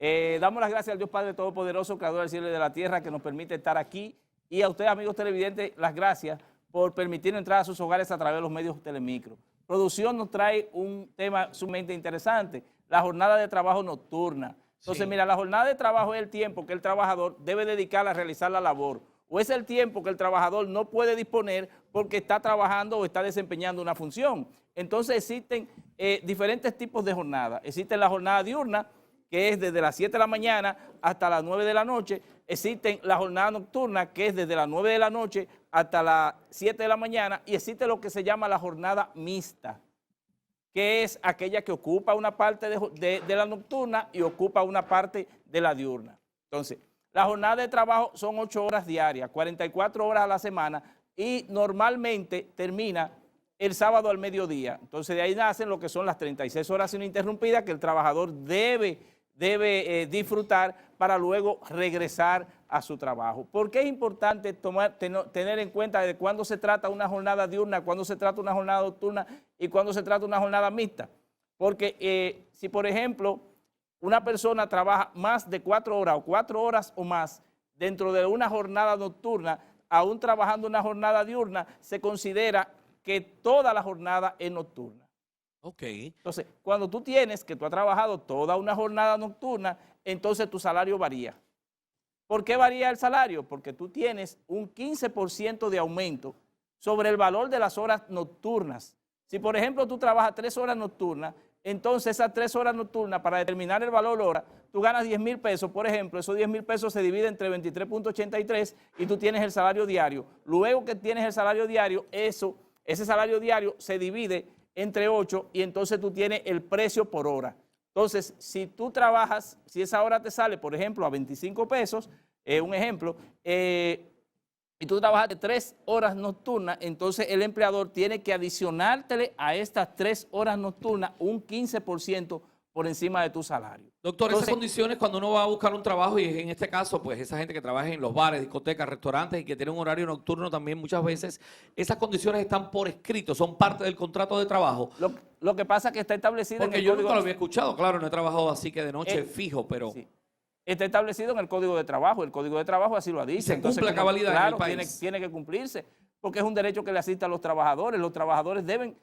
Damos las gracias al Dios Padre Todopoderoso, Creador del cielo y de la tierra, que nos permite estar aquí. Y a ustedes, amigos televidentes, las gracias por permitirnos entrar a sus hogares a través de los medios Telemicro. Producción nos trae un tema sumamente interesante, la jornada de trabajo nocturna. Entonces, mira, la jornada de trabajo es el tiempo que el trabajador debe dedicar a realizar la labor, o es el tiempo que el trabajador no puede disponer porque está trabajando o está desempeñando una función. Entonces existen diferentes tipos de jornada. Existe la jornada diurna, que es desde las 7 de la mañana hasta las 9 de la noche. Existe la jornada nocturna, que es desde las 9 de la noche hasta las 7 de la mañana. Y existe lo que se llama la jornada mixta, que es aquella que ocupa una parte de la nocturna y ocupa una parte de la diurna. Entonces, la jornada de trabajo son 8 horas diarias, 44 horas a la semana, y normalmente termina el sábado al mediodía. Entonces, de ahí nacen lo que son las 36 horas ininterrumpidas que el trabajador debe disfrutar para luego regresar a su trabajo. ¿Por qué es importante tener en cuenta de cuándo se trata una jornada diurna, cuándo se trata una jornada nocturna y cuándo se trata una jornada mixta? Porque si, por ejemplo, una persona trabaja más de 4 horas o 4 horas o más dentro de una jornada nocturna, aún trabajando una jornada diurna, se considera que toda la jornada es nocturna. Ok. Entonces, cuando tú has trabajado toda una jornada nocturna, entonces tu salario varía. ¿Por qué varía el salario? Porque tú tienes un 15% de aumento sobre el valor de las horas nocturnas. Si, por ejemplo, tú trabajas 3 horas nocturnas, entonces esas 3 horas nocturnas, para determinar el valor hora, tú ganas 10,000 pesos, por ejemplo, esos 10,000 pesos se dividen entre 23.83 y tú tienes el salario diario. Luego que tienes el salario diario, ese salario diario se divide entre 8 y entonces tú tienes el precio por hora. Entonces, si tú trabajas, si esa hora te sale, por ejemplo, a 25 pesos, un ejemplo, y tú trabajas 3 horas nocturnas, entonces el empleador tiene que adicionártele a estas 3 horas nocturnas un 15% por encima de tu salario. Doctor, Entonces, esas condiciones cuando uno va a buscar un trabajo, y en este caso, pues esa gente que trabaja en los bares, discotecas, restaurantes y que tiene un horario nocturno también muchas veces, esas condiciones están por escrito, son parte del contrato de trabajo. Lo que pasa es que está establecido Porque en el yo código. nunca lo había escuchado, claro, no he trabajado así que de noche fijo, pero... Sí. Está establecido en el Código de Trabajo, el Código de Trabajo así lo dice. Y se cumple a cabalidad claro, en el país. Tiene que cumplirse, porque es un derecho que le asiste a los trabajadores deben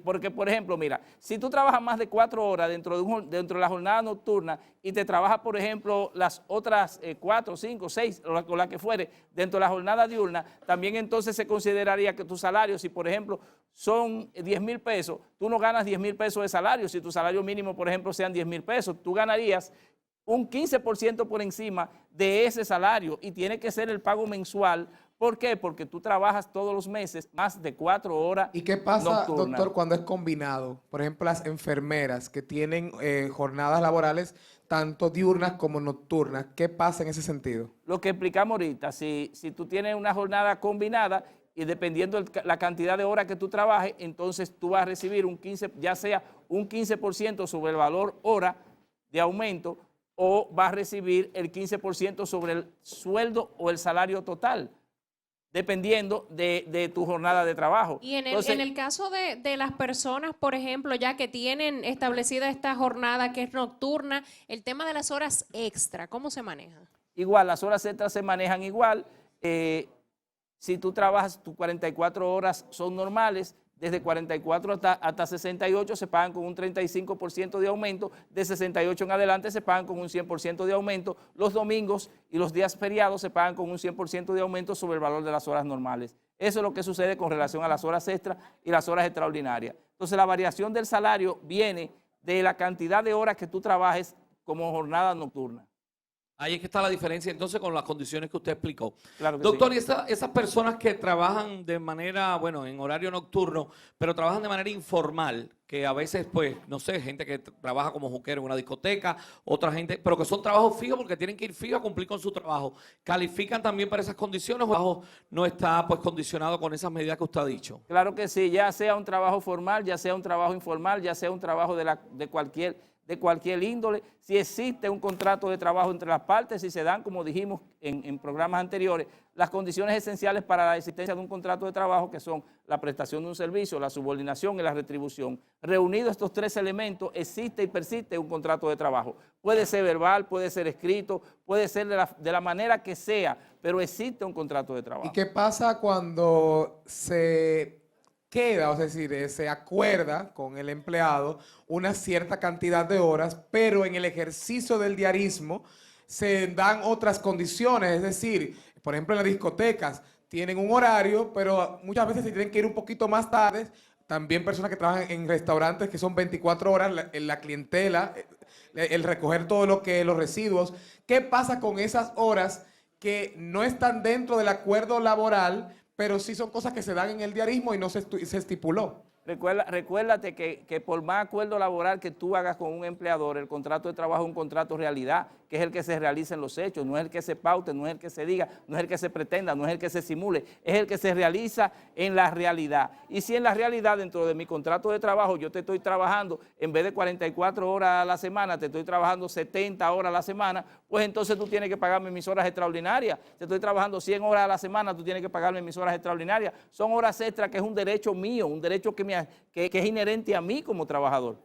porque, por ejemplo, mira, si tú trabajas más de 4 horas dentro de la jornada nocturna y te trabajas, por ejemplo, las otras 4, 5, 6, o la que fuere, dentro de la jornada diurna, también entonces se consideraría que tu salario, si por ejemplo son 10,000 pesos, tú no ganas 10,000 pesos de salario. Si tu salario mínimo, por ejemplo, sean 10,000 pesos, tú ganarías un 15% por encima de ese salario, y tiene que ser el pago mensual. ¿Por qué? Porque tú trabajas todos los meses más de 4 horas. ¿Y qué pasa, nocturnas, doctor, cuando es combinado? Por ejemplo, las enfermeras que tienen jornadas laborales tanto diurnas como nocturnas. ¿Qué pasa en ese sentido? Lo que explicamos ahorita, si tú tienes una jornada combinada y dependiendo la cantidad de horas que tú trabajes, entonces tú vas a recibir un 15, ya sea un 15% sobre el valor hora de aumento, o vas a recibir el 15% sobre el sueldo o el salario total, dependiendo de tu jornada de trabajo. Y Entonces, en el caso de las personas, por ejemplo, ya que tienen establecida esta jornada que es nocturna, el tema de las horas extra, ¿cómo se maneja? igual, las horas extras se manejan igual. Si tú trabajas, tus 44 horas son normales, desde 44 hasta 68 se pagan con un 35% de aumento, de 68 en adelante se pagan con un 100% de aumento, los domingos y los días feriados se pagan con un 100% de aumento sobre el valor de las horas normales. Eso es lo que sucede con relación a las horas extras y las horas extraordinarias. Entonces, la variación del salario viene de la cantidad de horas que tú trabajes como jornada nocturna. Ahí es que está la diferencia entonces con las condiciones que usted explicó. Claro que Doctor, sí. y esas personas que trabajan de manera, bueno, en horario nocturno, pero trabajan de manera informal, que a veces, pues, no sé, gente que trabaja como juquero en una discoteca, otra gente, pero que son trabajos fijos porque tienen que ir fijos a cumplir con su trabajo, ¿califican también para esas condiciones o el trabajo no está, pues, condicionado con esas medidas que usted ha dicho? Claro que sí, ya sea un trabajo formal, ya sea un trabajo informal, ya sea un trabajo de cualquier de cualquier índole, si existe un contrato de trabajo entre las partes, si se dan, como dijimos en programas anteriores, las condiciones esenciales para la existencia de un contrato de trabajo, que son la prestación de un servicio, la subordinación y la retribución. Reunidos estos tres elementos, existe y persiste un contrato de trabajo. Puede ser verbal, puede ser escrito, puede ser de la manera que sea, pero existe un contrato de trabajo. ¿Y qué pasa cuando se queda, es decir, se acuerda con el empleado una cierta cantidad de horas, pero en el ejercicio del diarismo se dan otras condiciones? Es decir, por ejemplo, en las discotecas tienen un horario, pero muchas veces se tienen que ir un poquito más tarde. También personas que trabajan en restaurantes que son 24 horas, la clientela, el recoger todo lo que los residuos. ¿Qué pasa con esas horas que no están dentro del acuerdo laboral, pero sí son cosas que se dan en el diarismo y no se estipuló? Recuérdate que por más acuerdo laboral que tú hagas con un empleador, el contrato de trabajo es un contrato realidad, que es el que se realiza en los hechos, no es el que se paute, no es el que se diga, no es el que se pretenda, no es el que se simule, es el que se realiza en la realidad. Y si en la realidad, dentro de mi contrato de trabajo, yo te estoy trabajando, en vez de 44 horas a la semana, te estoy trabajando 70 horas a la semana, pues entonces tú tienes que pagarme mis horas extraordinarias. Te estoy trabajando 100 horas a la semana, tú tienes que pagarme mis horas extraordinarias. Son horas extras que es un derecho mío, un derecho que es inherente a mí como trabajador.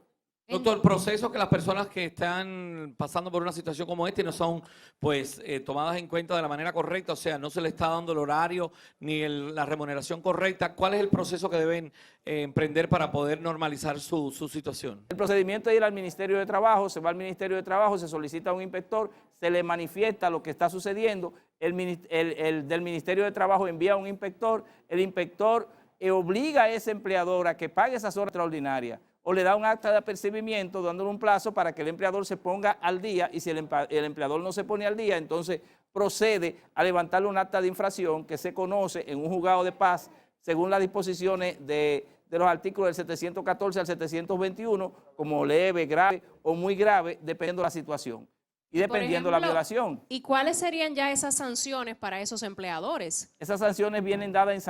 Doctor, el proceso que las personas que están pasando por una situación como esta y no son pues tomadas en cuenta de la manera correcta, o sea, no se le está dando el horario ni la remuneración correcta, ¿cuál es el proceso que deben emprender para poder normalizar su situación? El procedimiento es ir al Ministerio de Trabajo, se va al Ministerio de Trabajo, se solicita a un inspector, se le manifiesta lo que está sucediendo, el del Ministerio de Trabajo envía a un inspector, el inspector obliga a ese empleador a que pague esas horas extraordinarias, o le da un acta de apercibimiento dándole un plazo para que el empleador se ponga al día, y si el empleador no se pone al día, entonces procede a levantarle un acta de infracción que se conoce en un juzgado de paz según las disposiciones de los artículos del 714 al 721 como leve, grave o muy grave, dependiendo de la situación y dependiendo de la violación. ¿Y cuáles serían ya esas sanciones para esos empleadores? Esas sanciones vienen dadas en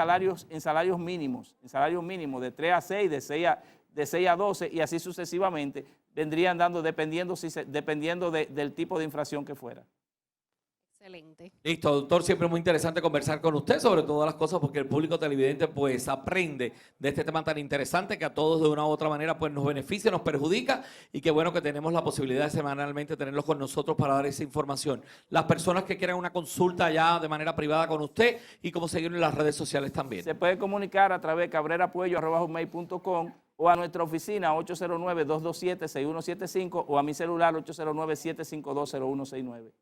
salarios mínimos, de 3 a 6, de 6 a 12 y así sucesivamente, vendrían dando dependiendo del tipo de infracción que fuera. Excelente. Listo, doctor, siempre muy interesante conversar con usted sobre todas las cosas porque el público televidente pues aprende de este tema tan interesante que a todos de una u otra manera pues nos beneficia, nos perjudica y qué bueno que tenemos la posibilidad de semanalmente tenerlos con nosotros para dar esa información. Las personas que quieran una consulta ya de manera privada con usted y cómo seguirlo en las redes sociales también. Se puede comunicar a través de cabrerapuello@hotmail.com o a nuestra oficina 809-227-6175 o a mi celular 809-752-0169.